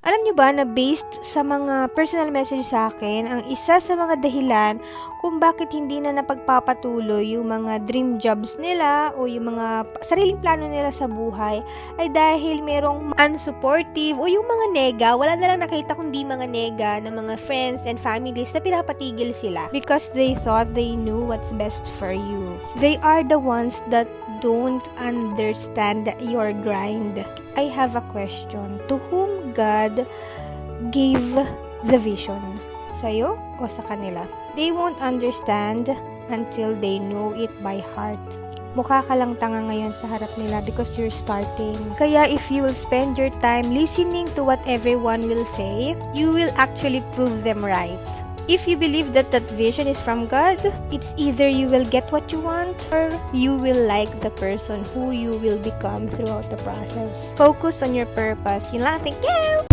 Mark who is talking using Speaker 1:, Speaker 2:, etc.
Speaker 1: Alam niyo ba na based sa mga personal message sa akin, ang isa sa mga dahilan kung bakit hindi na napagpapatuloy yung mga dream jobs nila o yung mga sariling plano nila sa buhay ay dahil merong unsupportive o yung mga nega, wala na lang nakita kundi mga nega na mga friends and families na pinapatigil sila because they thought they knew what's best for you. They are the ones that don't understand your grind. I have a question. To whom God gave the vision? Sa'yo o sa kanila? They won't understand until they know it by heart. Mukha ka lang tanga ngayon sa harap nila because you're starting. Kaya if you will spend your time listening to what everyone will say, you will actually prove them right. If you believe that that vision is from God, it's either you will get what you want or you will like the person who you will become throughout the process. Focus on your purpose. Yun lang. Thank you!